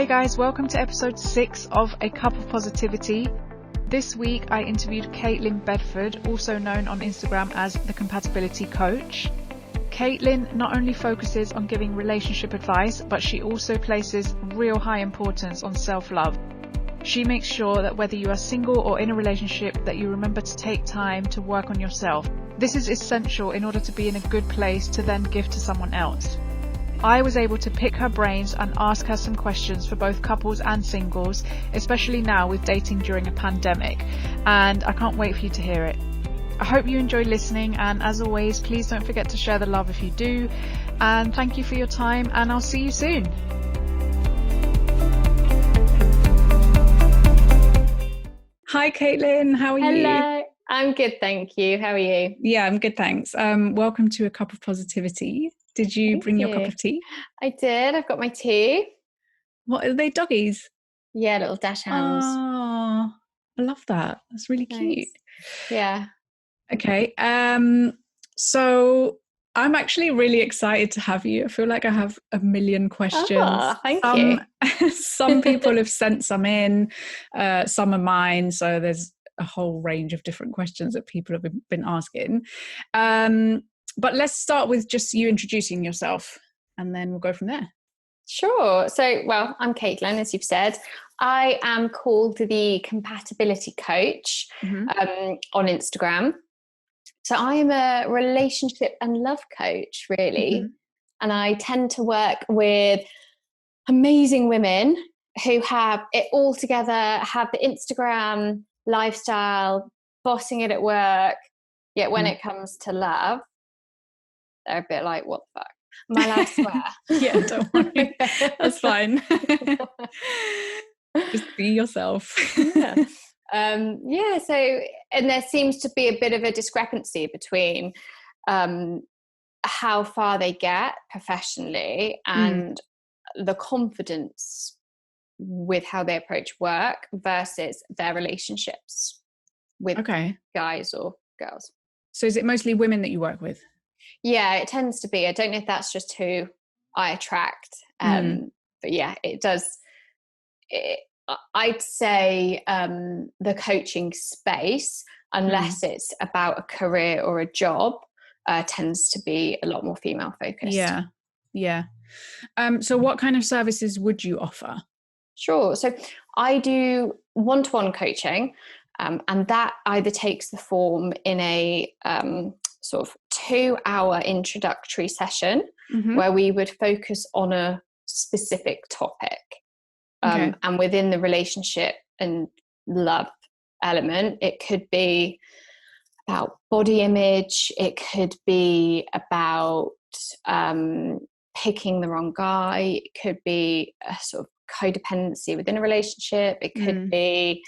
guys, welcome to episode 6 of A Cup of Positivity. This week I interviewed Caitlin Bedford, also known on Instagram as the Compatibility Coach. Caitlin not only focuses on giving relationship advice, but she also places real high importance on self-love. She makes sure that whether you are single or in a relationship, that you remember to take time to work on yourself. This is essential in order to be in a good place to then give to someone else. I was able to pick her brains and ask her some questions for both couples and singles, especially now with dating during a pandemic, and I can't wait for you to hear it. I hope you enjoy listening, and as always, please don't forget to share the love if you do, and thank you for your time, and I'll see you soon. Hi Caitlin, how are you? Hello, I'm good, thank you. How are you? Yeah, I'm good, thanks. Welcome to A Cup of Positivity. Did you bring your cup of tea? I did. I've got my tea. What are they, doggies? Yeah, little dash hands. Oh, I love that. That's really cute. Yeah. Okay. So I'm actually really excited to have you. I feel like I have a million questions. Oh, thank you. Some people have sent some in, some are mine. So there's a whole range of different questions that people have been asking. But let's start with just you introducing yourself, and then we'll go from there. Sure. So, well, I'm Caitlin, as you've said. I am called the Compatibility Coach on Instagram. So I am a relationship and love coach, really. And I tend to work with amazing women who have it all together, have the Instagram lifestyle, bossing it at work. Yet when it comes to love, they're a bit like, what the fuck? Am I allowed to swear? Yeah, don't worry. That's fine. Just be yourself. Yeah. So, and there seems to be a bit of a discrepancy between how far they get professionally and the confidence with how they approach work versus their relationships with guys or girls. So is it mostly women that you work with? Yeah, it tends to be. I don't know if that's just who I attract. But yeah, it does. I'd say the coaching space, unless it's about a career or a job, tends to be a lot more female focused. Yeah. So what kind of services would you offer? Sure. So I do one-to-one coaching, and that either takes the form in a sort of 2-hour introductory session where we would focus on a specific topic. And within the relationship and love element, it could be about body image, it could be about picking the wrong guy, it could be a sort of codependency within a relationship, it could be,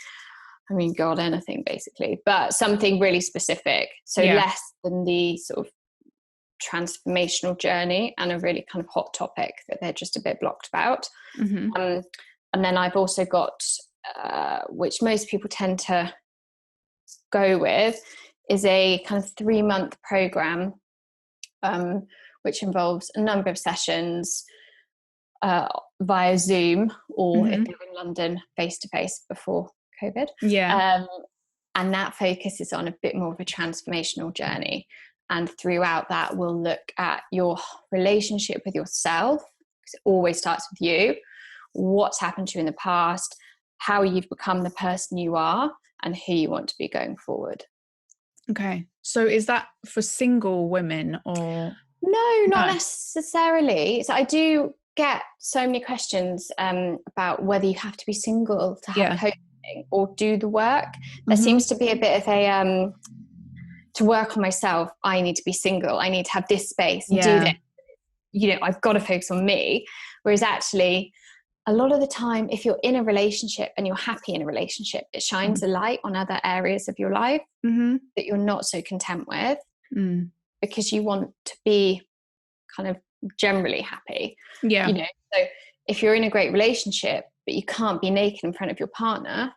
anything basically, but something really specific. So less than the sort of transformational journey and a really kind of hot topic that they're just a bit blocked about. And then I've also got, which most people tend to go with, is a kind of 3-month program, which involves a number of sessions via Zoom, or if they're in London, face-to-face before COVID. And that focuses on a bit more of a transformational journey. And throughout that, we'll look at your relationship with yourself, because it always starts with you. What's happened to you in the past, how you've become the person you are, and who you want to be going forward. Okay. So is that for single women or? No, not necessarily. So I do get so many questions about whether you have to be single to have coaching or do the work. There seems to be a bit of a, to work on myself, I need to be single. I need to have this space and do this. I've got to focus on me. Whereas actually, a lot of the time, if you're in a relationship and you're happy in a relationship, it shines a light on other areas of your life that you're not so content with, because you want to be kind of generally happy. So if you're in a great relationship, but you can't be naked in front of your partner,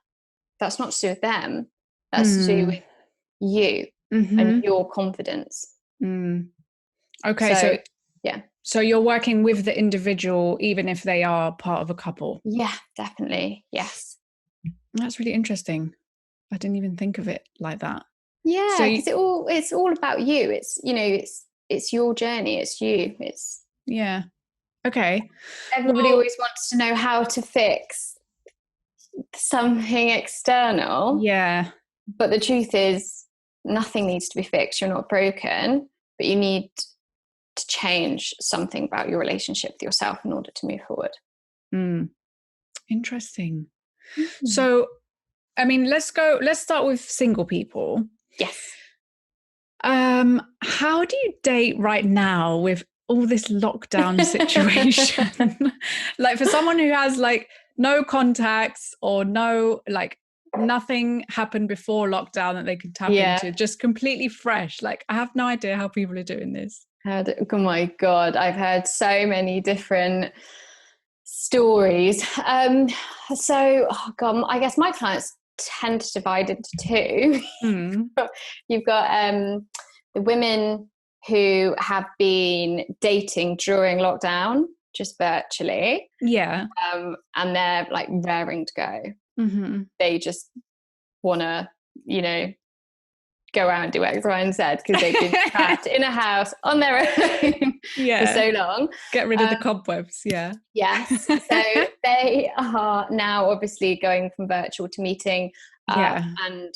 that's not to do with them. That's to do with you and your confidence. Okay. So So you're working with the individual, even if they are part of a couple? Yeah, definitely. Yes. That's really interesting. I didn't even think of it like that. Yeah, because it's all about you. It's, you know, it's your journey. It's you. It's yeah. Okay. Everybody always wants to know how to fix something external. Yeah. But the truth is, nothing needs to be fixed. You're not broken, but you need to change something about your relationship with yourself in order to move forward. Interesting. So, I mean, let's start with single people. Yes. How do you date right now with all this lockdown situation? Like, for someone who has like no contacts or nothing happened before lockdown that they can tap into, just completely fresh. Like, I have no idea how people are doing this. Oh my God, I've heard so many different stories. I guess my clients tend to divide into two. You've got the women who have been dating during lockdown, just virtually. Yeah. And they're like raring to go. They just want to, go out and do X, Y, and Z because they've been trapped in a house on their own for so long. Get rid of the cobwebs. Yeah. Yes. So they are now obviously going from virtual to meeting. And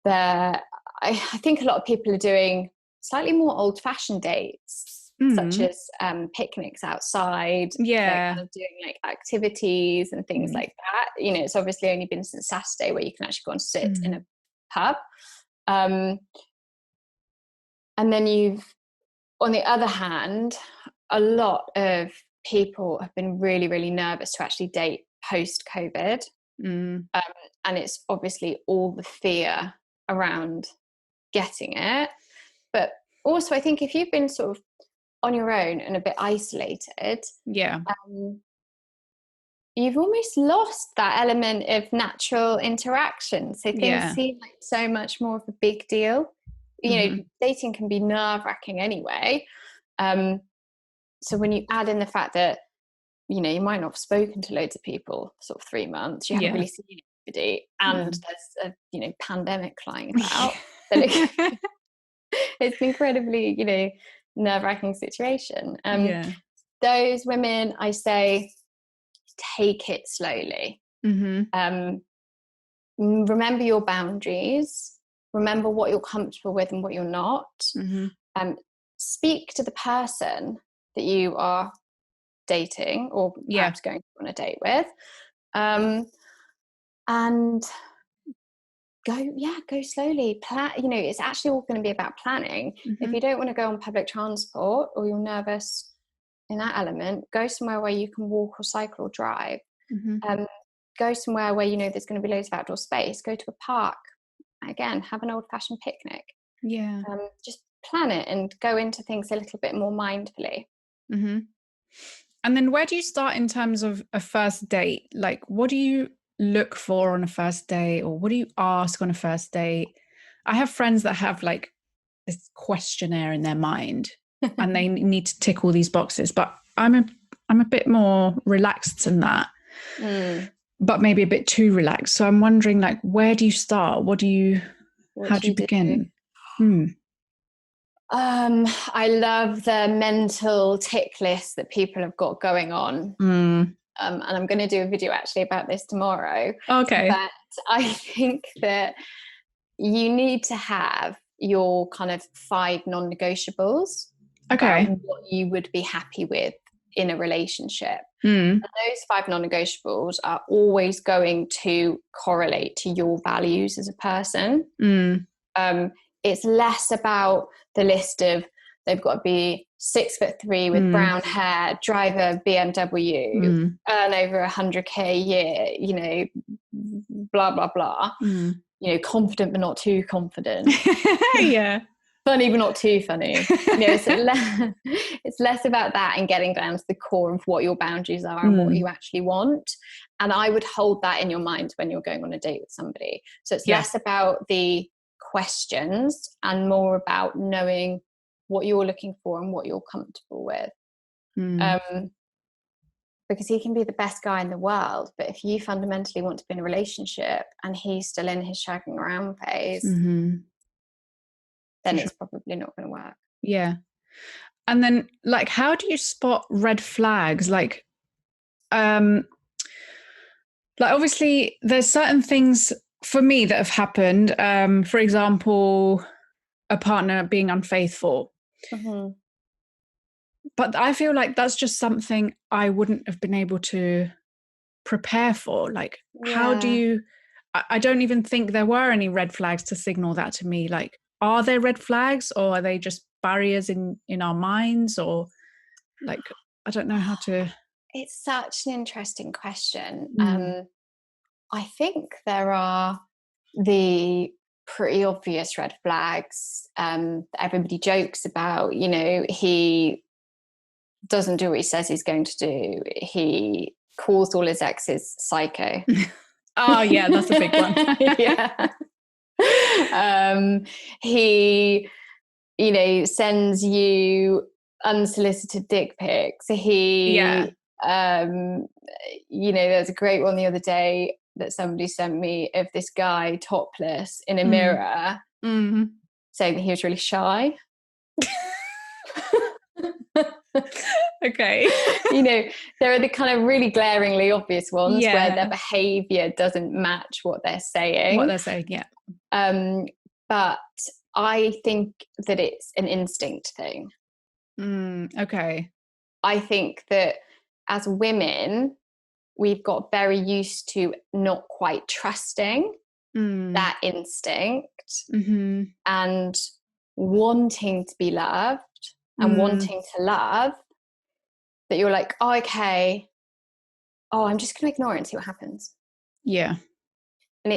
I think a lot of people are doing slightly more old-fashioned dates, such as picnics outside. They're kind of doing like activities and things like that. It's obviously only been since Saturday where you can actually go and sit in a pub. And then on the other hand, a lot of people have been really, really nervous to actually date post-COVID. And it's obviously all the fear around getting it. But also, I think if you've been sort of on your own and a bit isolated, you've almost lost that element of natural interaction. So things seem like so much more of a big deal. Dating can be nerve-wracking anyway. So when you add in the fact that, you might not have spoken to loads of people for sort of 3 months, you haven't really seen anybody, and there's a, pandemic flying about, then it's an incredibly, nerve-wracking situation. Those women, I say, take it slowly. Remember your boundaries. Remember what you're comfortable with and what you're not. Speak to the person that you are dating or perhaps going on a date with. And go slowly. Plan. It's actually all going to be about planning. If you don't want to go on public transport or you're nervous in that element, go somewhere where you can walk or cycle or drive. Go somewhere where there's going to be loads of outdoor space. Go to a park. Again, have an old-fashioned picnic. Just plan it and go into things a little bit more mindfully. And then where do you start in terms of a first date? Like, what do you look for on a first date, or what do you ask on a first date? I have friends that have like this questionnaire in their mind and they need to tick all these boxes, but I'm a bit more relaxed than that. But maybe a bit too relaxed. So I'm wondering, like, where do you start? How do you begin? I love the mental tick list that people have got going on. And I'm going to do a video actually about this tomorrow. Okay. But I think that you need to have your kind of 5 non-negotiables. Okay. About what you would be happy with in a relationship. And those 5 non-negotiables are always going to correlate to your values as a person. It's less about the list of they've got to be 6'3" with brown hair, drive a BMW, earn over 100k a year, blah blah blah. Confident but not too confident. Funny but not too funny. It's less about that and getting down to the core of what your boundaries are and what you actually want. And I would hold that in your mind when you're going on a date with somebody. So it's less about the questions and more about knowing what you're looking for and what you're comfortable with. Because he can be the best guy in the world, but if you fundamentally want to be in a relationship and he's still in his shagging around phase, then it's probably not going to work. Yeah. And then, like, how do you spot red flags? Like obviously there's certain things for me that have happened. For example, a partner being unfaithful. But I feel like that's just something I wouldn't have been able to prepare for. Like, how do you, I don't even think there were any red flags to signal that to me. Like, are there red flags, or are they just barriers in our minds? Or like, I don't know how to. It's such an interesting question. I think there are the pretty obvious red flags that everybody jokes about. You know, he doesn't do what he says he's going to do. He calls all his exes psycho. Oh yeah, that's a big one. Yeah. He, you know, sends you unsolicited dick pics. He, you know, there's a great one the other day that somebody sent me of this guy topless in a mirror, saying that he was really shy. Okay. You know, there are the kind of really glaringly obvious ones where their behavior doesn't match what they're saying. But I think that it's an instinct thing. Okay. I think that as women, we've got very used to not quite trusting that instinct and wanting to be loved and wanting to love, that you're like, oh, okay, I'm just going to ignore it and see what happens. Yeah. And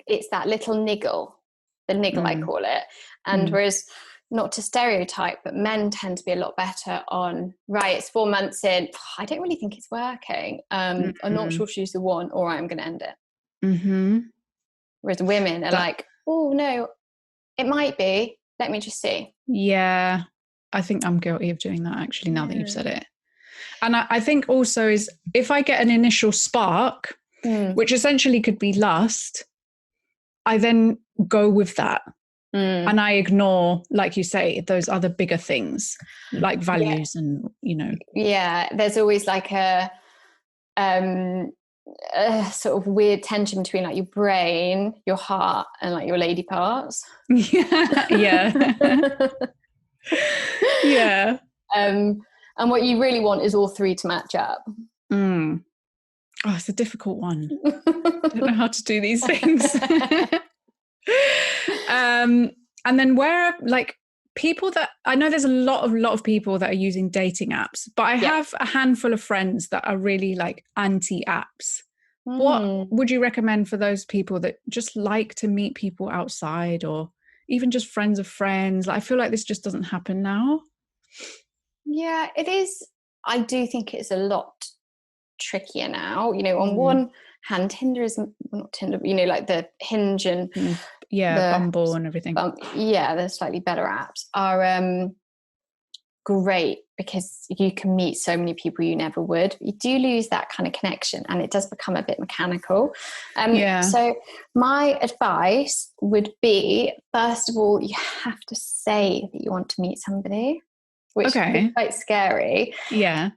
it's that little niggle, the niggle I call it. And whereas, not to stereotype, but men tend to be a lot better on, right, it's 4 months in, I don't really think it's working. I'm not sure she's the one, or I'm going to end it. Whereas women are like, oh no, it might be, let me just see. Yeah. I think I'm guilty of doing that, actually, now that you've said it. And I think also is, if I get an initial spark, which essentially could be lust, I then go with that. And I ignore, like you say, those other bigger things like values and, you know. Yeah, there's always like a sort of weird tension between like your brain, your heart, and like your lady parts. Yeah. Yeah. And what you really want is all three to match up. Oh, it's a difficult one. I don't know how to do these things. And then where, like, people that I know, there's a lot of people that are using dating apps, but I have a handful of friends that are really like anti-apps. What would you recommend for those people that just like to meet people outside, or even just friends of friends? Like, I feel like this just doesn't happen now. Yeah, it is. I do think it's a lot trickier now. You know, on one hand, Tinder is not Tinder, but, you know, like the Hinge and Bumble and everything. The slightly better apps are great because you can meet so many people you never would. You do lose that kind of connection, and it does become a bit mechanical. So my advice would be, first of all, you have to say that you want to meet somebody, which can be quite scary. Yeah.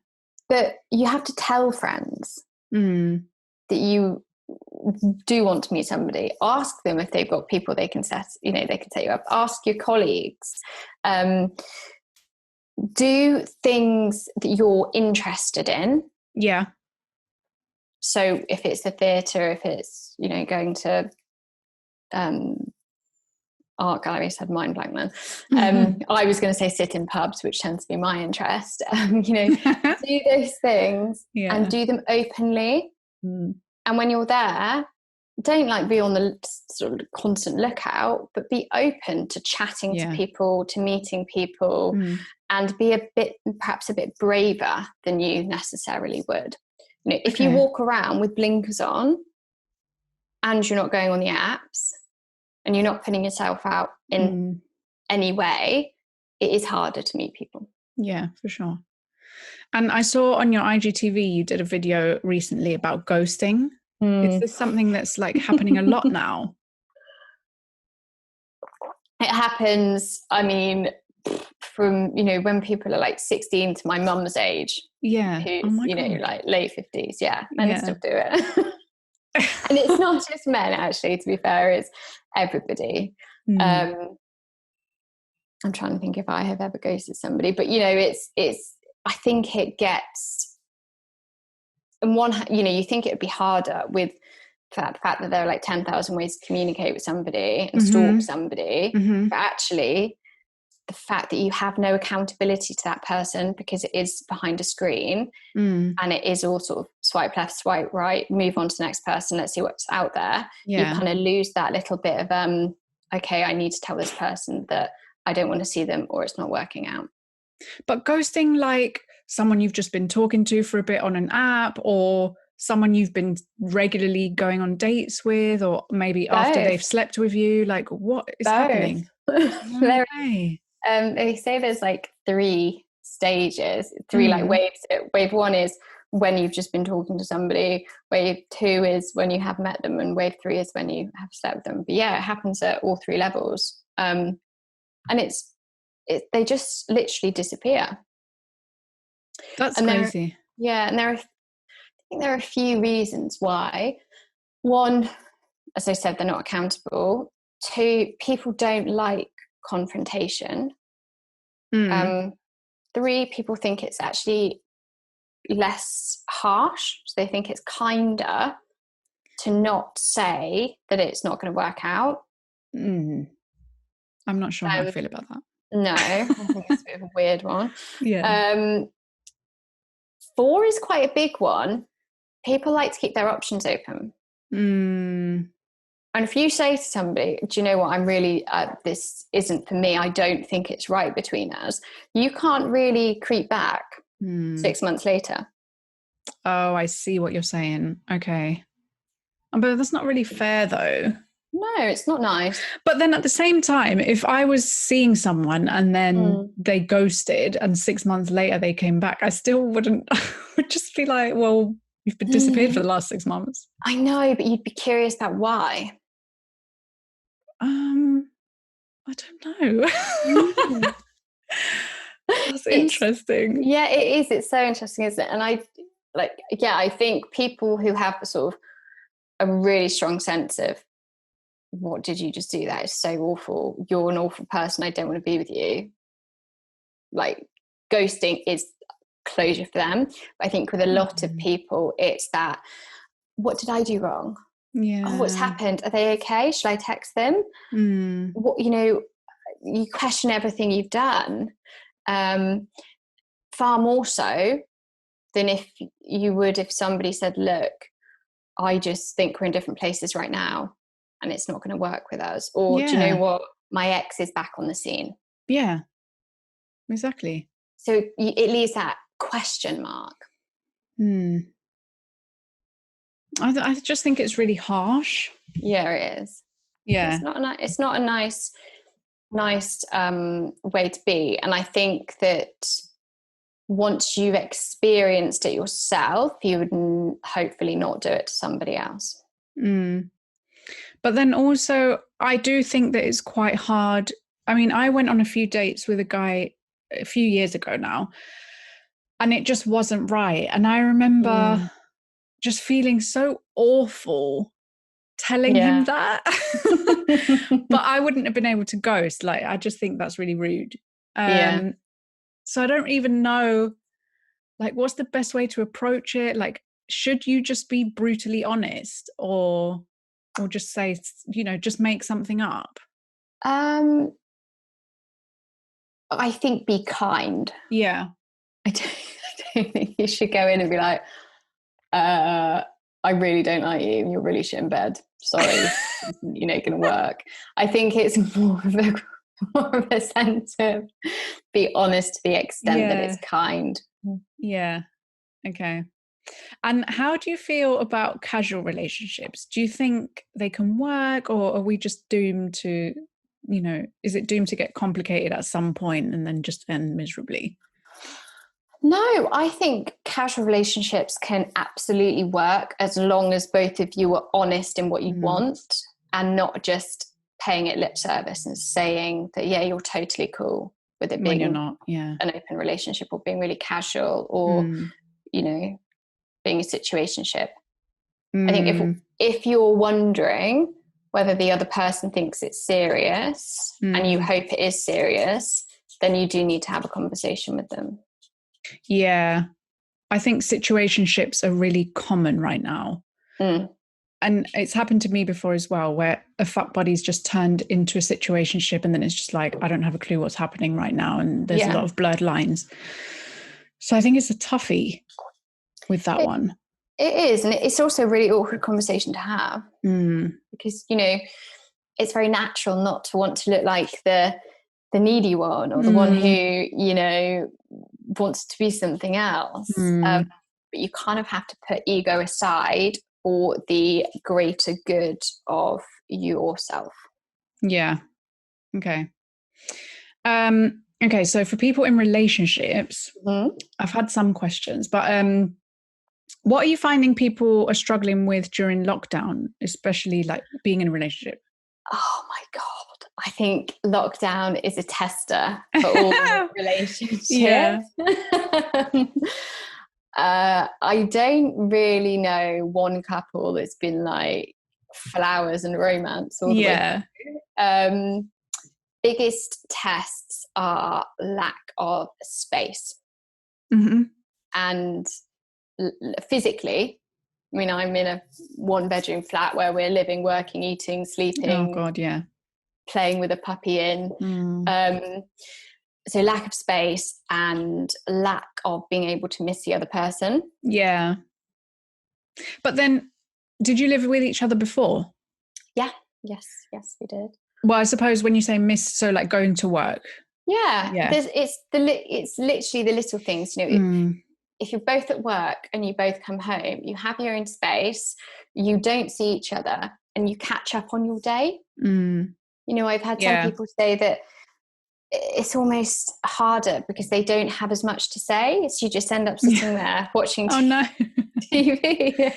But you have to tell friends that you do want to meet somebody. Ask them if they've got people they can set you up. Ask your colleagues. Do things that you're interested in. Yeah. So if it's the theatre, if it's, you know, going to art galleries, had mind blank then. I was going to say sit in pubs, which tends to be my interest. You know, do those things and do them openly. And when you're there, don't like be on the sort of constant lookout, but be open to chatting to people, to meeting people, and be perhaps a bit braver than you necessarily would. You know, if you walk around with blinkers on and you're not going on the apps and you're not putting yourself out in any way, it is harder to meet people. Yeah, for sure. And I saw on your IGTV you did a video recently about ghosting. Is this something that's like happening a lot now? It happens, I mean, from, you know, when people are like 16 to my mum's age. Yeah. Who's, you know, God. like late 50s. Yeah. Men still do it. And it's not just men, actually, to be fair, it's everybody. I'm trying to think if I have ever ghosted somebody, but, you know, it's, I think it gets, and one, you know, you think it would be harder with the fact that there are like 10,000 ways to communicate with somebody and stalk somebody, but actually the fact that you have no accountability to that person because it is behind a screen and it is all sort of swipe left, swipe right, move on to the next person, let's see what's out there. You kind of lose that little bit of okay, I need to tell this person that I don't want to see them or it's not working out. But ghosting, like someone you've just been talking to for a bit on an app, or someone you've been regularly going on dates with, or maybe after they've slept with you, like what is happening? Okay. They say there's like 3 stages, 3 like waves. Wave 1 is when you've just been talking to somebody. Wave 2 is when you have met them, and wave 3 is when you have slept with them. But yeah, it happens at all 3 levels. And they just literally disappear. That's crazy. And I think there are a few reasons why. 1, as I said, they're not accountable. 2, people don't like confrontation. 3, people think it's actually less harsh, so they think it's kinder to not say that it's not going to work out. I'm not sure how I feel about that. No, I think it's a bit of a weird one. Yeah. 4 is quite a big one. People like to keep their options open. And if you say to somebody, do you know what, I'm really, this isn't for me, I don't think it's right between us, you can't really creep back 6 months later. Oh, I see what you're saying. Okay. But that's not really fair though. No, it's not nice. But then at the same time, if I was seeing someone and then they ghosted and 6 months later they came back, I still wouldn't, I would just be like, well, you've been disappeared for the last 6 months. I know, but you'd be curious about why. I don't know. That's interesting. Yeah, it is. It's so interesting, isn't it? And I think people who have sort of a really strong sense of, what did you just do? That is so awful. You're an awful person. I don't want to be with you. Like, ghosting is closure for them. But I think with a lot of people, it's that, what did I do wrong? Yeah. Oh, what's happened? Are they okay? Should I text them? What, you know, you question everything you've done. Far more so than if you would if somebody said, look, I just think we're in different places right now and it's not going to work with us. Or do you know what? My ex is back on the scene. Yeah, exactly. So it leaves that question mark. I just think it's really harsh. Yeah, it is. Yeah. It's not a nice way to be. And I think that once you've experienced it yourself, you would hopefully not do it to somebody else. But then also, I do think that it's quite hard. I mean, I went on a few dates with a guy a few years ago now, and it just wasn't right. And I remember just feeling so awful telling him that. But I wouldn't have been able to ghost. Like, I just think that's really rude. So I don't even know, like, what's the best way to approach it? Like, should you just be brutally honest or just say, you know, just make something up? I think be kind. Yeah. I don't think you should go in and be like, I really don't like you. You're really shit in bed. Sorry, you're not going to work. I think it's more of a sense of be honest to the extent that it's kind. Yeah. Okay. And how do you feel about casual relationships? Do you think they can work, or are we just doomed to is it doomed to get complicated at some point and then just end miserably? No, I think casual relationships can absolutely work as long as both of you are honest in what you want and not just paying it lip service and saying that, yeah, you're totally cool with it being when you're not, an open relationship, or being really casual, or, being a situationship. I think if you're wondering whether the other person thinks it's serious and you hope it is serious, then you do need to have a conversation with them. Yeah. I think situationships are really common right now. And it's happened to me before as well, where a fuck buddy's just turned into a situationship, and then it's just like, I don't have a clue what's happening right now. And there's a lot of blurred lines. So I think it's a toughie with that one. It is. And it's also a really awkward conversation to have because, it's very natural not to want to look like the needy one, or the one who, wants to be something else. But you kind of have to put ego aside for the greater good of yourself. Yeah. Okay. Okay. So for people in relationships, I've had some questions, but what are you finding people are struggling with during lockdown, especially like being in a relationship? Oh my God. I think lockdown is a tester for all relationships. Yeah. I don't really know one couple that's been like flowers and romance all the way through. Biggest tests are lack of space. And physically, I mean, I'm in a 1-bedroom flat where we're living, working, eating, sleeping. Oh God, yeah. Playing with a puppy in. So lack of space and lack of being able to miss the other person. Yeah. But then, did you live with each other before? Yeah. Yes, we did. Well, I suppose when you say miss, so like going to work. Yeah. It's literally the little things, if you're both at work and you both come home, you have your own space, you don't see each other, and you catch up on your day. I've had some people say that it's almost harder because they don't have as much to say. So you just end up sitting there watching TV.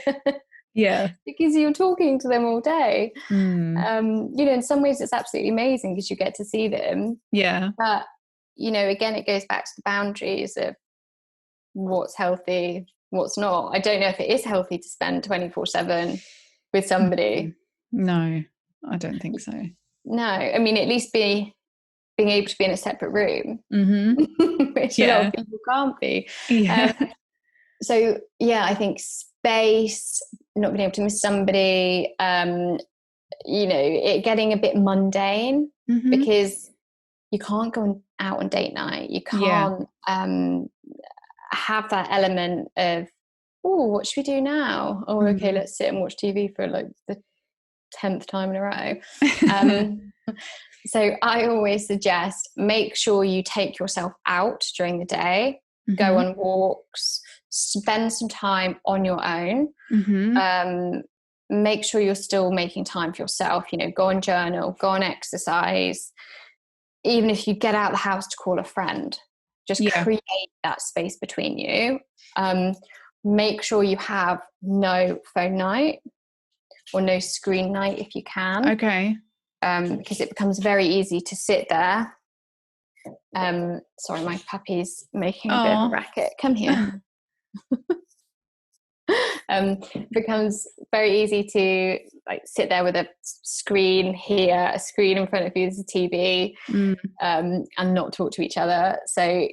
Yeah. Because you're talking to them all day. In some ways it's absolutely amazing because you get to see them. Yeah. But, again, it goes back to the boundaries of what's healthy, what's not. I don't know if it is healthy to spend 24/7 with somebody. No, I don't think so. No, I mean, at least being able to be in a separate room, which a lot of people can't be. So, I think space, not being able to miss somebody, it getting a bit mundane because you can't go out on date night. You can't have that element of, oh, what should we do now? Oh, okay, let's sit and watch TV for like the 10th time in a row. So I always suggest make sure you take yourself out during the day, go on walks, spend some time on your own. Make sure you're still making time for yourself, go and journal, go and exercise. Even if you get out of the house to call a friend, just create that space between you. Make sure you have no phone night or no screen night if you can. Okay. Because it becomes very easy to sit there. Sorry, my puppy's making a bit of a racket. Come here. Becomes very easy to like sit there with a screen here, a screen in front of you, there's a TV, and not talk to each other. So,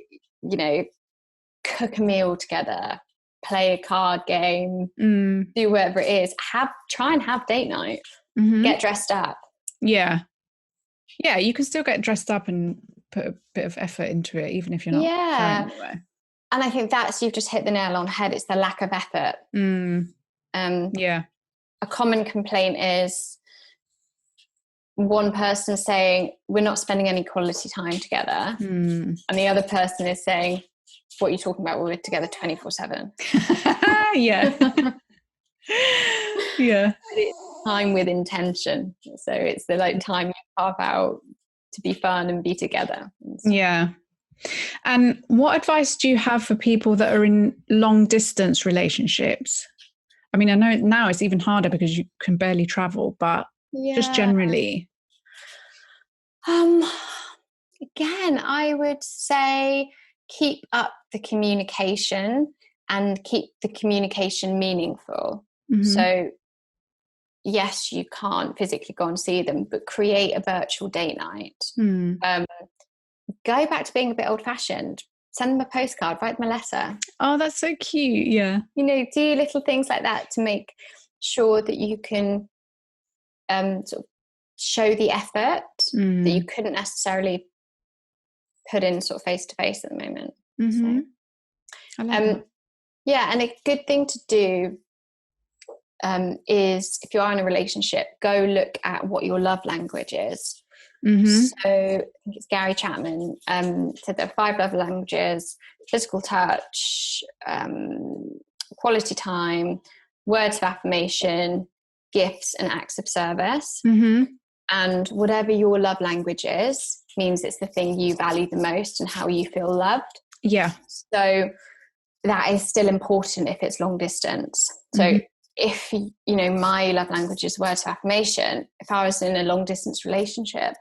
cook a meal together, play a card game, do whatever it is. Try and have date night. Get dressed up. Yeah, you can still get dressed up and put a bit of effort into it, even if you're not going anywhere. And I think you've just hit the nail on the head. It's the lack of effort. A common complaint is one person saying, we're not spending any quality time together. And the other person is saying, what are you talking about? We're together 24/7. Yeah. It's time with intention. So it's the time you carve out to be fun and be together. Yeah. And what advice do you have for people that are in long distance relationships? I mean, I know now it's even harder because you can barely travel, but just generally. Again, I would say keep up the communication and keep the communication meaningful. Mm-hmm. So yes, you can't physically go and see them, but create a virtual date night. Go back to being a bit old-fashioned. Send them a postcard, write them a letter. Oh, that's so cute. Yeah. Do little things like that to make sure that you can sort of show the effort that you couldn't necessarily put in sort of face-to-face at the moment. Mm-hmm. So, I love that. Yeah, and a good thing to do is, if you are in a relationship, go look at what your love language is. Mm-hmm. So I think it's Gary Chapman said there are 5 love languages: physical touch, quality time, words of affirmation, gifts, and acts of service. Mm-hmm. And whatever your love language is means it's the thing you value the most and how you feel loved. Yeah. So that is still important if it's long distance. So if, my love language is words of affirmation, if I was in a long distance relationship,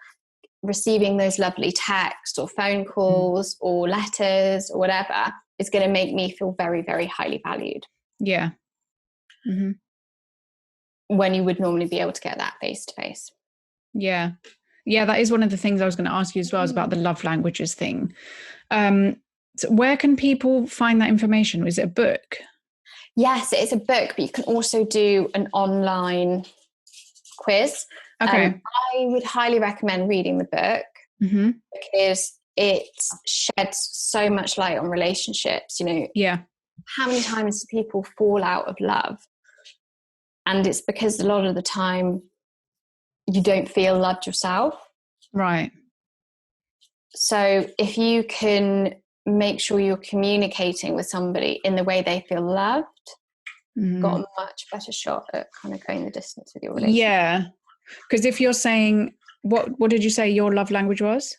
receiving those lovely texts or phone calls or letters or whatever is going to make me feel very, very highly valued. Yeah. Mm-hmm. When you would normally be able to get that face to face. Yeah. Yeah, that is one of the things I was going to ask you as well, is about the love languages thing. So where can people find that information? Is it a book? Yes, it's a book, but you can also do an online quiz. Okay. I would highly recommend reading the book because it sheds so much light on relationships. Yeah. How many times do people fall out of love? And it's because a lot of the time you don't feel loved yourself. Right. So if you can make sure you're communicating with somebody in the way they feel loved, got a much better shot at kind of going the distance with your relationship. Yeah. Because if you're saying, what did you say your love language was?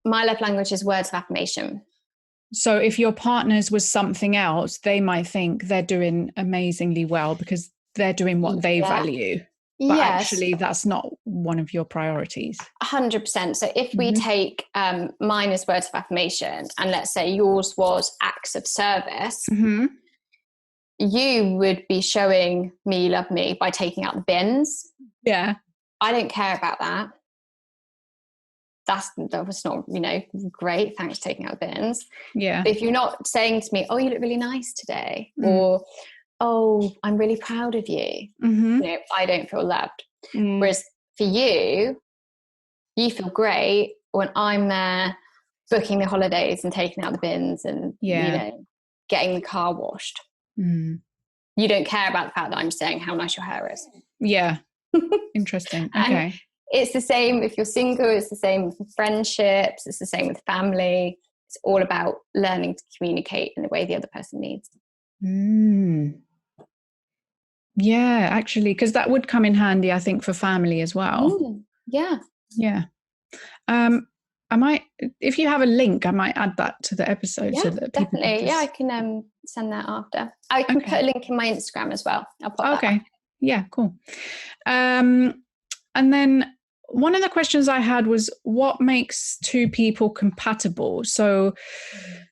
My love language is words of affirmation. So if your partner's was something else, they might think they're doing amazingly well because they're doing what they value. But actually, that's not one of your priorities. 100%. So if we take mine as words of affirmation, and let's say yours was acts of service, you would be showing me you love me by taking out the bins. Yeah. I don't care about that. That was not, great. Thanks for taking out the bins. Yeah. But if you're not saying to me, oh, you look really nice today, or oh, I'm really proud of you, I don't feel loved. Whereas for you feel great when I'm there booking the holidays and taking out the bins and getting the car washed. You don't care about the fact that I'm saying how nice your hair is. Yeah. Interesting. Okay. And it's the same if you're single, it's the same with friendships, it's the same with family. It's all about learning to communicate in the way the other person needs. Yeah, actually, because that would come in handy, I think, for family as well. Yeah. Yeah. I might, if you have a link, I might add that to the episode. Yeah, so that definitely. Yeah, I can send that after. I can put a link in my Instagram as well. I'll pop that. Yeah, cool. And then one of the questions I had was, what makes two people compatible? So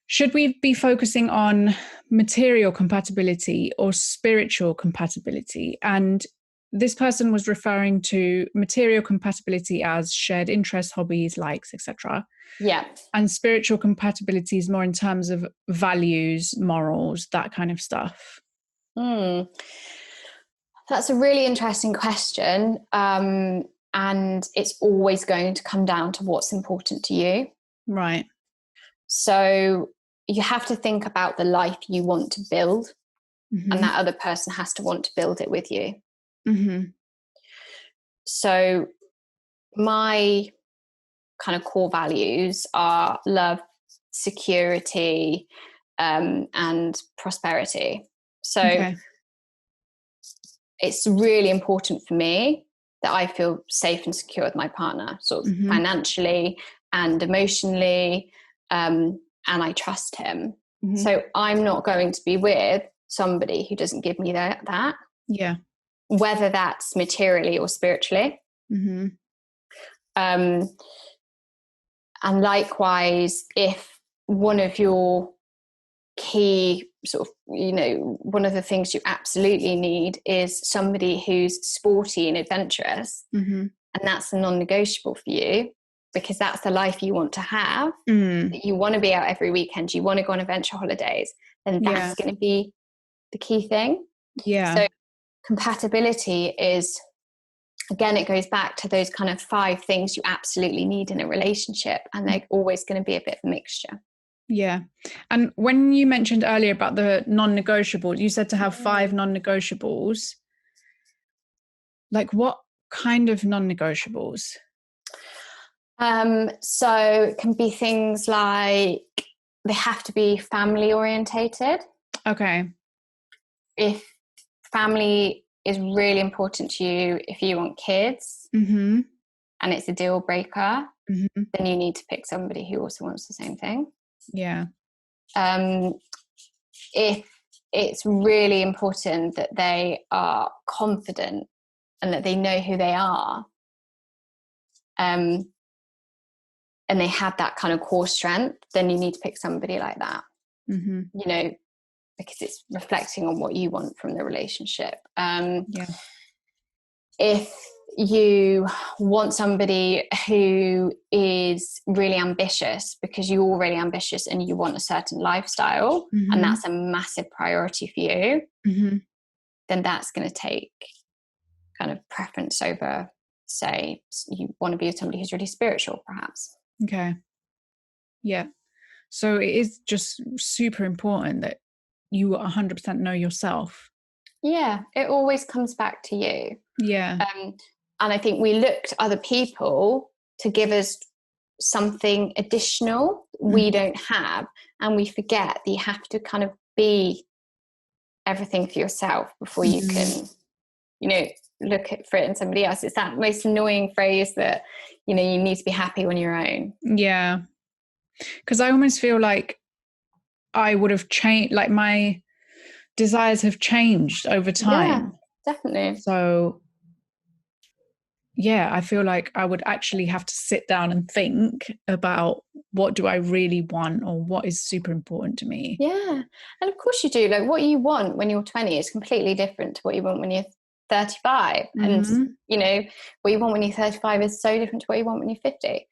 should we be focusing on material compatibility or spiritual compatibility? And this person was referring to material compatibility as shared interests, hobbies, likes, etc. Yeah. And spiritual compatibility is more in terms of values, morals, that kind of stuff. That's a really interesting question. And it's always going to come down to what's important to you. Right. So you have to think about the life you want to build, and that other person has to want to build it with you. So my kind of core values are love, security, and prosperity. So it's really important for me that I feel safe and secure with my partner, sort of financially and emotionally, and I trust him. So I'm not going to be with somebody who doesn't give me that. Yeah. Whether that's materially or spiritually. And likewise, if one of your key sort of, one of the things you absolutely need is somebody who's sporty and adventurous, and that's a non-negotiable for you, because that's the life you want to have, you want to be out every weekend, you want to go on adventure holidays, then that's going to be the key thing. So compatibility is, again, it goes back to those kind of 5 things you absolutely need in a relationship, and they're always going to be a bit of a mixture. Yeah. And when you mentioned earlier about the non-negotiables, you said to have 5 non-negotiables. Like, what kind of non-negotiables? So it can be things like they have to be family orientated. Okay. If family is really important to you, if you want kids and it's a deal breaker, then you need to pick somebody who also wants the same thing. Yeah. If it's really important that they are confident and that they know who they are, and they have that kind of core strength, then you need to pick somebody like that, because it's reflecting on what you want from the relationship. If you want somebody who is really ambitious because you're already ambitious and you want a certain lifestyle, and that's a massive priority for you, then that's going to take kind of preference over, say, you want to be with somebody who's really spiritual, perhaps. Okay. Yeah. So it is just super important that you 100% know yourself. Yeah, it always comes back to you. Yeah. And I think we look to other people to give us something additional we don't have, and we forget that you have to kind of be everything for yourself before you can, look for it in somebody else. It's that most annoying phrase that, you need to be happy on your own. Yeah. Because I almost feel like I would have changed, like my desires have changed over time. Yeah, definitely. So yeah, I feel like I would actually have to sit down and think about what do I really want, or what is super important to me. Yeah. And of course you do. Like, what you want when you're 20 is completely different to what you want when you're 35. And, what you want when you're 35 is so different to what you want when you're 50.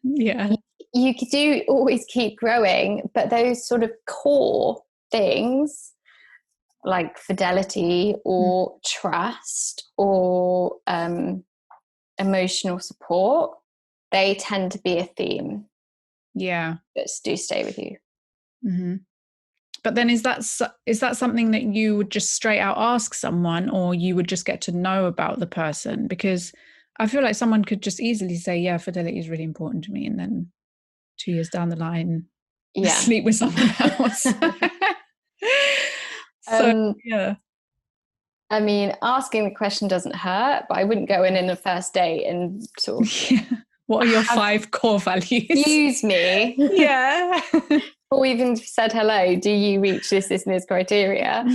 Yeah. You do always keep growing, but those sort of core things like fidelity or trust or emotional support, they tend to be a theme. Yeah. That do stay with you. But then is that something that you would just straight out ask someone, or you would just get to know about the person? Because I feel like someone could just easily say, yeah, fidelity is really important to me, and then 2 years down the line, sleep with someone else. So yeah. I mean, asking the question doesn't hurt, but I wouldn't go in a first date and sort of what are your 5 core values? Use me. Yeah. Or even said hello, do you reach this and this criteria?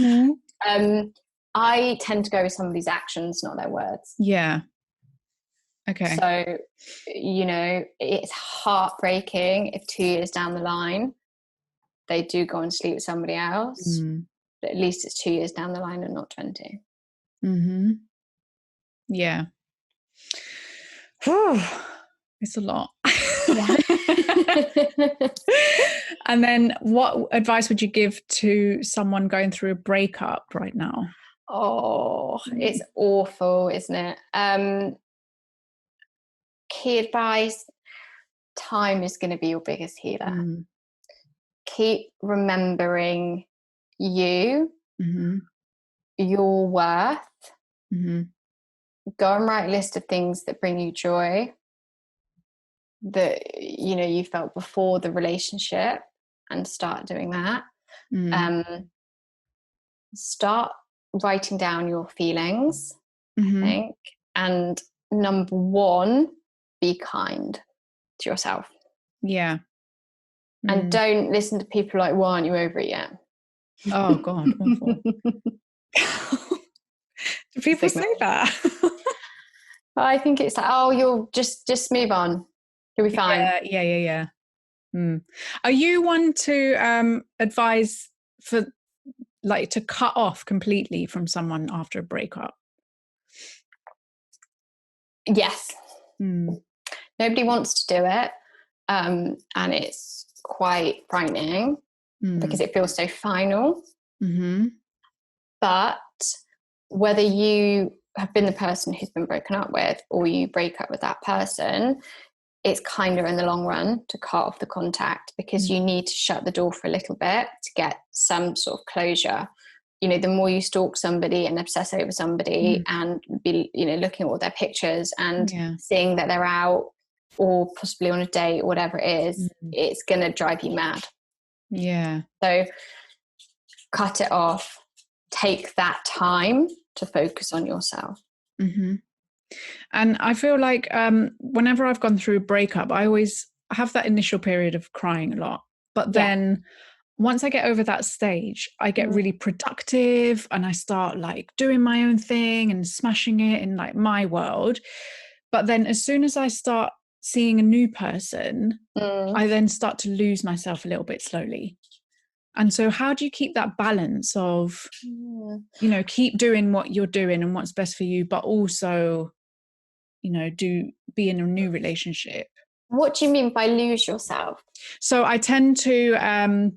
I tend to go with somebody's actions, not their words. Yeah. Okay. So, it's heartbreaking if 2 years down the line they do go and sleep with somebody else. But at least it's 2 years down the line and not 20. Yeah. Whew. It's a lot. Yeah. And then what advice would you give to someone going through a breakup right now? Oh, it's awful, isn't it? Key advice: time is going to be your biggest healer. Keep remembering you, your worth. Go and write a list of things that bring you joy, that you felt before the relationship, and start doing that. Start writing down your feelings, I think, And number one, be kind to yourself. Yeah. And don't listen to people like, why aren't you over it yet? Oh God, awful. Do people say that? I think it's like, oh, you'll just move on. You'll be fine. Yeah. Are you one to advise for like to cut off completely from someone after a breakup? Yes. Nobody wants to do it. And it's quite frightening because it feels so final. But whether you have been the person who's been broken up with or you break up with that person, it's kinder in the long run to cut off the contact, because you need to shut the door for a little bit to get some sort of closure. You know, the more you stalk somebody and obsess over somebody and be, you know, looking at all their pictures and seeing that they're out or possibly on a date or whatever it is, it's going to drive you mad. Yeah. So cut it off. Take that time to focus on yourself. And I feel like whenever I've gone through a breakup, I always have that initial period of crying a lot. But then once I get over that stage, I get really productive and I start like doing my own thing and smashing it in like my world. But then as soon as I start seeing a new person, I then start to lose myself a little bit slowly. And so how do you keep that balance of, you know, keep doing what you're doing and what's best for you, but also, you know, be in a new relationship? What do you mean by lose yourself? So I tend to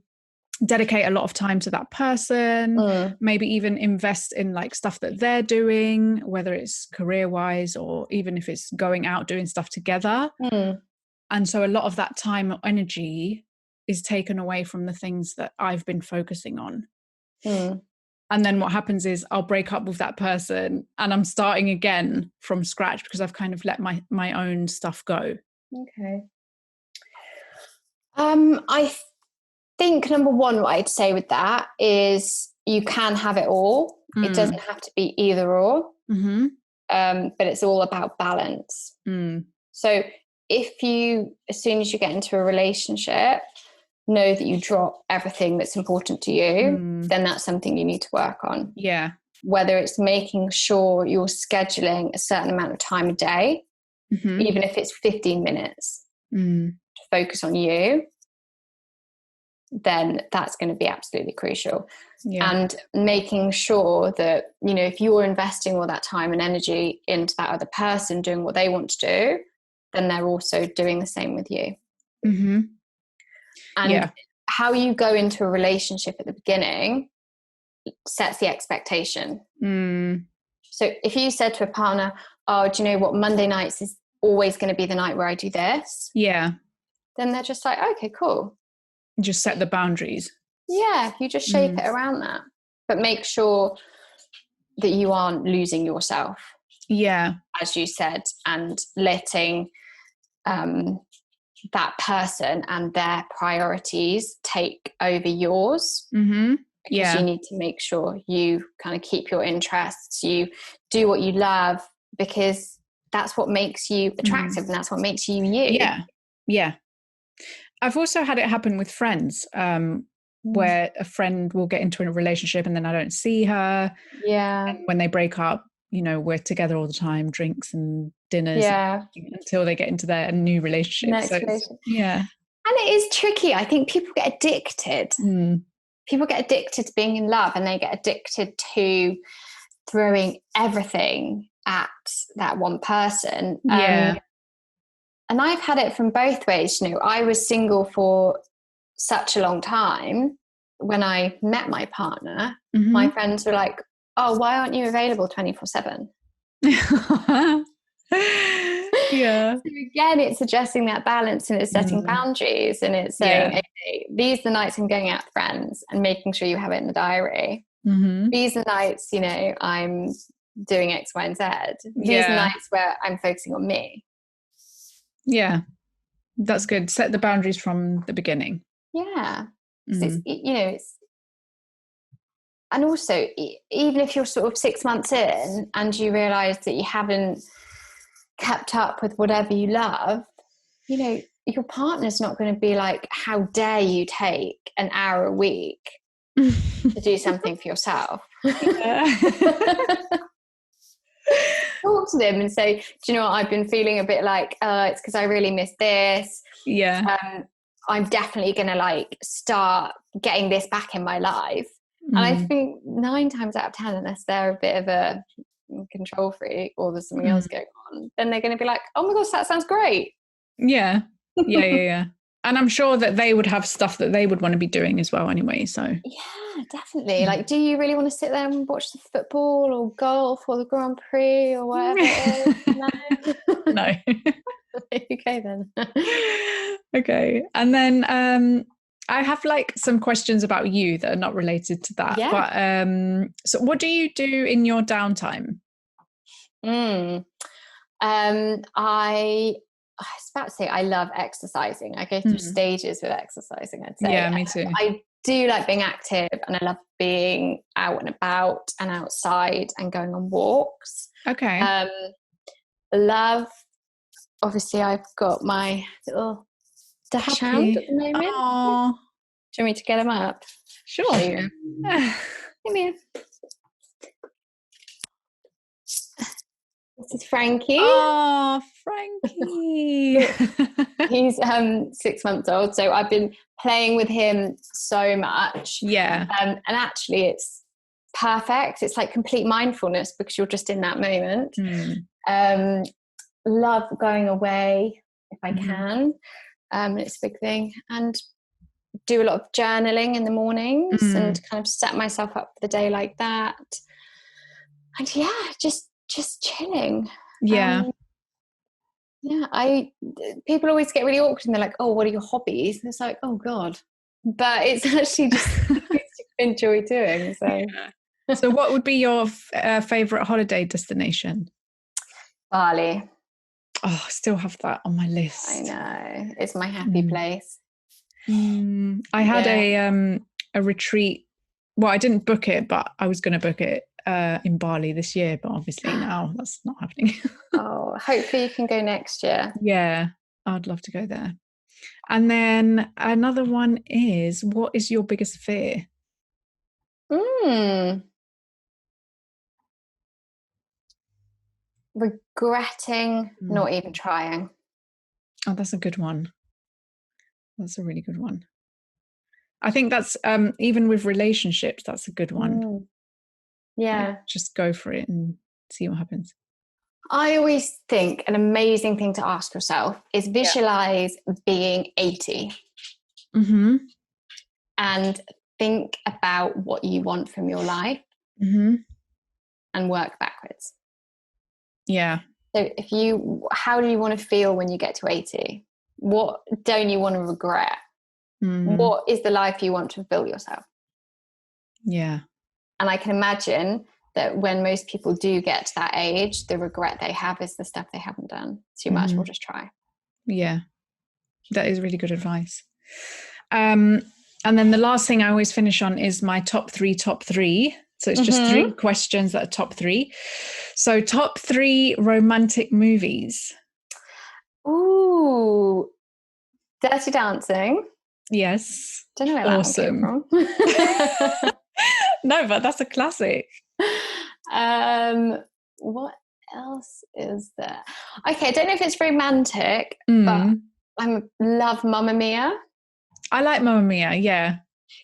dedicate a lot of time to that person, maybe even invest in like stuff that they're doing, whether it's career-wise or even if it's going out doing stuff together. And so a lot of that time or energy is taken away from the things that I've been focusing on. And then what happens is I'll break up with that person and I'm starting again from scratch because I've kind of let my own stuff go. Okay. I think number one, what I'd say with that is you can have it all. It doesn't have to be either or, but it's all about balance. So if you, as soon as you get into a relationship, know that you drop everything that's important to you, then that's something you need to work on. Yeah. Whether it's making sure you're scheduling a certain amount of time a day, even if it's 15 minutes to focus on you, then that's going to be absolutely crucial. And making sure that, you know, if you're investing all that time and energy into that other person doing what they want to do, then they're also doing the same with you. And how you go into a relationship at the beginning sets the expectation. So if you said to a partner, oh, do you know what, Monday nights is always going to be the night where I do this, then they're just like, okay, cool. Just set the boundaries. Yeah, you just shape it around that, but make sure that you aren't losing yourself, as you said, and letting that person and their priorities take over yours. Because you need to make sure you kind of keep your interests, you do what you love, because that's what makes you attractive and that's what makes you you. I've also had it happen with friends, where a friend will get into a relationship and then I don't see her. And when they break up, you know, we're together all the time, drinks and dinners until they get into their new relationship. And it is tricky. I think people get addicted. People get addicted to being in love, and they get addicted to throwing everything at that one person. And I've had it from both ways. You know, I was single for such a long time. When I met my partner, my friends were like, oh, why aren't you available 24/7? So again, it's adjusting that balance, and it's setting boundaries, and it's saying, okay, these are the nights I'm going out with friends, and making sure you have it in the diary. These are the nights, you know, I'm doing X, Y, and Z. These are the nights where I'm focusing on me. That's good. Set the boundaries from the beginning. It's, you know, and also, even if you're sort of 6 months in and you realise that you haven't kept up with whatever you love, you know, your partner's not going to be like, how dare you take an hour a week to do something for yourself. Talk to them and say, do you know what, I've been feeling a bit like, it's because I really miss this. I'm definitely going to like start getting this back in my life. And I think 9 times out of 10, unless they're a bit of a control freak or there's something else going on, then they're going to be like, oh my gosh, that sounds great. Yeah. And I'm sure that they would have stuff that they would want to be doing as well anyway. So yeah, definitely. Like, do you really want to sit there and watch the football or golf or the Grand Prix or whatever it is? No. Okay then. Okay. And then I have like some questions about you that are not related to that. Yeah. But so what do you do in your downtime? I was about to say I love exercising. I go through stages with exercising, I'd say. Yeah, me too. I do like being active, and I love being out and about and outside and going on walks. Okay. Obviously I've got my little dachshund at the moment. Aww. Do you want me to get him up? Sure. Come here. This is Frankie. Oh, Frankie. He's 6 months old, so I've been playing with him so much. Yeah. And actually it's perfect. It's like complete mindfulness because you're just in that moment. Love going away if I can. It's a big thing. And do a lot of journaling in the mornings and kind of set myself up for the day like that. And yeah, just chilling. People always get really awkward and they're like, oh, what are your hobbies? And it's like, oh God. But it's actually just enjoy doing. So what would be your favorite holiday destination? Bali. Oh, I still have that on my list. I know. It's my happy place. I had a retreat. Well, I didn't book it, but I was going to book it in Bali this year, but obviously now that's not happening. Oh, hopefully you can go next year. Yeah, I'd love to go there. And then another one is, what is your biggest fear? Regretting not even trying. Oh, that's a good one. That's a really good one. I think that's even with relationships, that's a good one. Yeah. Like, just go for it and see what happens. I always think an amazing thing to ask yourself is visualize being 80. And think about what you want from your life and work backwards. Yeah. So how do you want to feel when you get to 80? What don't you want to regret? What is the life you want to build yourself? Yeah. And I can imagine that when most people do get to that age, the regret they have is the stuff they haven't done too much or just try. Yeah. That is really good advice. And then the last thing I always finish on is my top three. So it's just 3 questions that are top 3. So top 3 romantic movies. Ooh, Dirty Dancing. Yes. Don't know where that awesome. One came from. No, but that's a classic. What else is there? Okay, I don't know if it's romantic, but I love Mamma Mia. I like Mamma Mia, yeah.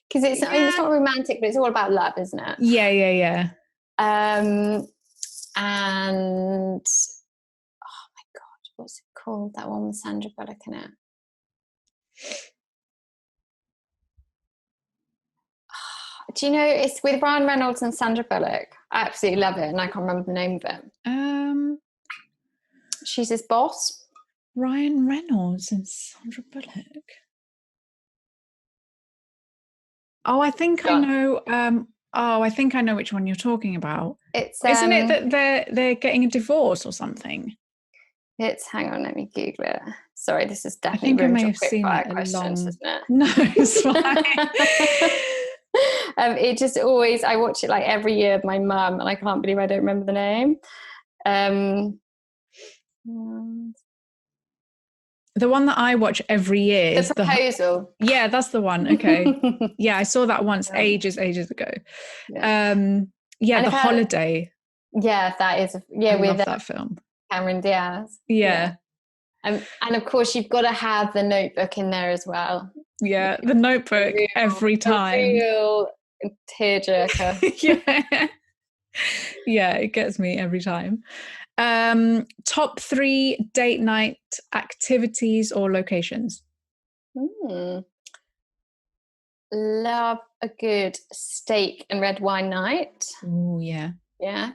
Because it's not romantic, but it's all about love, isn't it? Yeah. And oh my God, what's it called? That one with Sandra Bullock in it. Do you know, it's with Ryan Reynolds and Sandra Bullock. I absolutely love it, and I can't remember the name of it. She's his boss. Ryan Reynolds and Sandra Bullock. Oh, I think I know. I think I know which one you're talking about. Isn't it that they're getting a divorce or something? Hang on, let me Google it. Sorry, this is definitely room for quick fire questions, isn't it? No, it's fine. It just always, I watch it like every year with my mum, and I can't believe I don't remember the name. The one that I watch every year is The Proposal. Yeah, that's the one. Okay. Yeah, I saw that once ages ago. Yeah. The Holiday. Yeah, that is. I with love that film. Cameron Diaz. Yeah. And of course, you've got to have The Notebook in there as well. Yeah, The Notebook every time. A real tearjerker. Yeah, it gets me every time. Top 3 date night activities or locations? Love a good steak and red wine night. Oh, yeah. Yeah.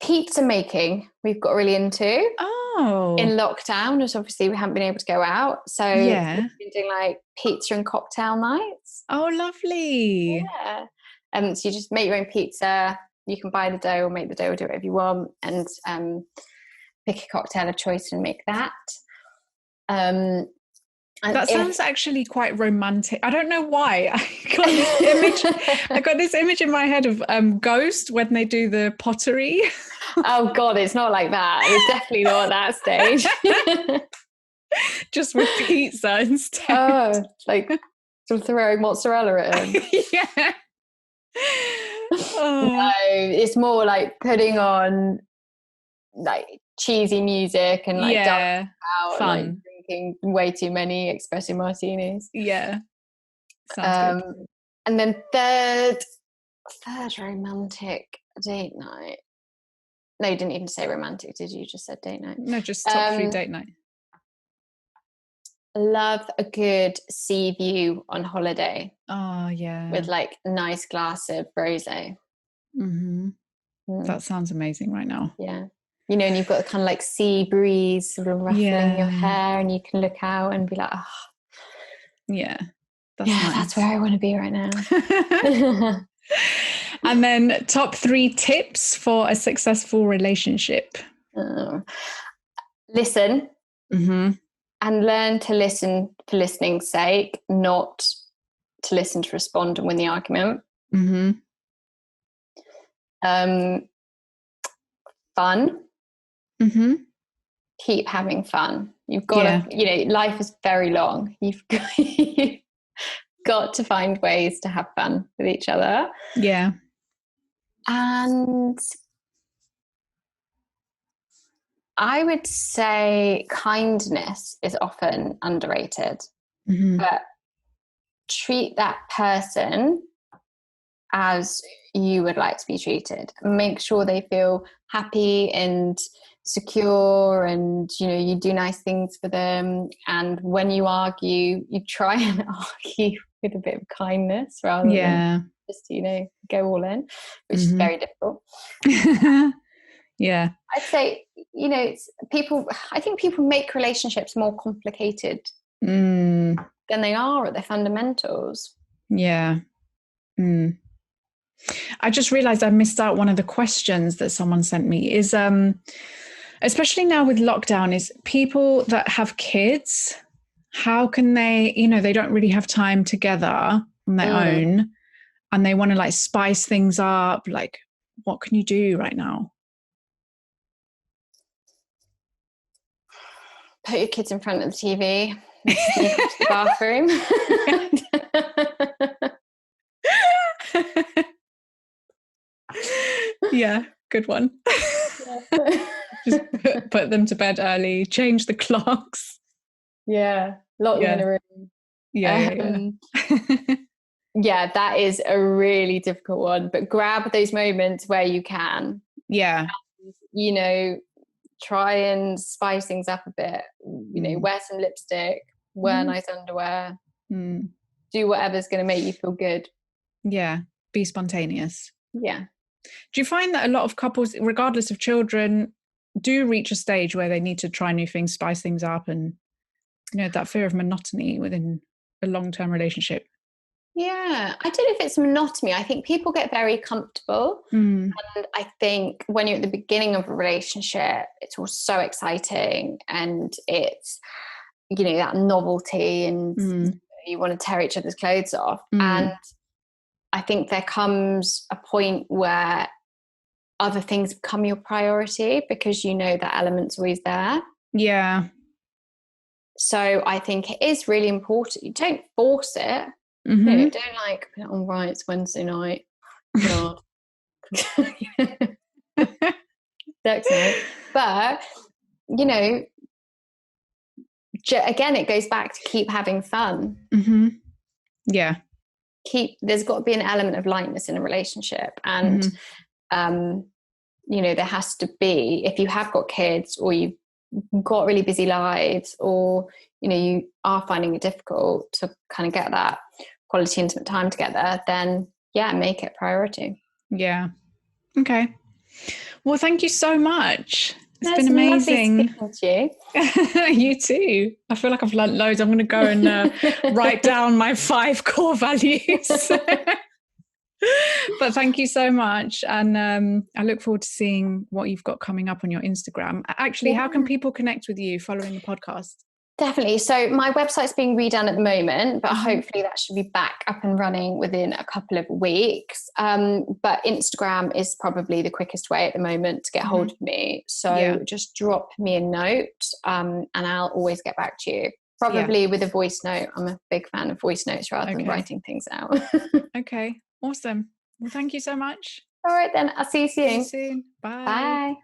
Pizza making we've got really into. Oh. In lockdown, as obviously we haven't been able to go out. So we've been doing like pizza and cocktail nights. Oh, lovely. Yeah. So you just make your own pizza. You can buy the dough or make the dough or do whatever you want, and pick a cocktail of choice and make that. That sounds actually quite romantic. I don't know why. I got this image in my head of Ghost when they do the pottery. Oh God, it's not like that. It's definitely not at that stage. Just with pizza instead. Oh, like sort of throw mozzarella at them. Yeah. No, it's more like putting on like cheesy music and like dancing out, fun. Like drinking way too many espresso martinis. Yeah. Sounds good. And then third romantic date night. No, you didn't even say romantic, did you? You just said date night. No, just top 3 date night. Love a good sea view on holiday. Oh, yeah. With like a nice glass of rosé. That sounds amazing right now. Yeah. You know, and you've got the kind of like sea breeze sort of ruffling your hair, and you can look out and be like, oh. Yeah. That's nice. That's where I want to be right now. And then top 3 tips for a successful relationship. Listen. And learn to listen for listening's sake, not to listen to respond and win the argument. Fun. Keep having fun. You've got to, life is very long. You've got to find ways to have fun with each other. Yeah. And I would say kindness is often underrated, but treat that person as you would like to be treated. Make sure they feel happy and secure, and you do nice things for them. And when you argue, you try and argue with a bit of kindness rather than just go all in, which is very difficult. Yeah, I'd say I think people make relationships more complicated than they are at their fundamentals. Yeah. I just realized I missed out one of the questions that someone sent me is especially now with lockdown, is people that have kids, how can they, they don't really have time together on their own, and they want to like spice things up. Like, what can you do right now? Put your kids in front of the TV and sneak into the bathroom. Yeah, good one. Just put them to bed early, change the clocks. Yeah, lock them in a room. Yeah, that is a really difficult one, but grab those moments where you can. Yeah. And, try and spice things up a bit. Wear some lipstick, wear nice underwear, do whatever's going to make you feel good. Yeah, be spontaneous. Yeah. Do you find that a lot of couples, regardless of children, do reach a stage where they need to try new things, spice things up, and that fear of monotony within a long-term relationship? Yeah, I don't know if it's monotony. I think people get very comfortable. And I think when you're at the beginning of a relationship, it's all so exciting, and it's, that novelty, and you want to tear each other's clothes off. And I think there comes a point where other things become your priority because you know that element's always there. Yeah. So I think it is really important. You don't force it. You know, don't like, oh, right, it's Wednesday night. God. Sex night. But, you know, again, it goes back to keep having fun. Yeah. There's got to be an element of lightness in a relationship. And, you know, there has to be, if you have got kids or you've got really busy lives, or, you know, you are finding it difficult to kind of get that quality intimate time together, then yeah, make it a priority. Yeah. Okay. Well, thank you so much. It's been amazing. Lovely speaking to you. You too. I feel like I've learned loads. I'm going to go and write down my 5 core values. But thank you so much. And I look forward to seeing what you've got coming up on your Instagram. Actually, how can people connect with you following the podcast? Definitely. So my website's being redone at the moment, but hopefully that should be back up and running within a couple of weeks. But Instagram is probably the quickest way at the moment to get hold of me. So just drop me a note and I'll always get back to you. Probably with a voice note. I'm a big fan of voice notes rather than writing things out. Okay. Awesome. Well, thank you so much. All right, then. I'll see you soon. See you soon. Bye. Bye.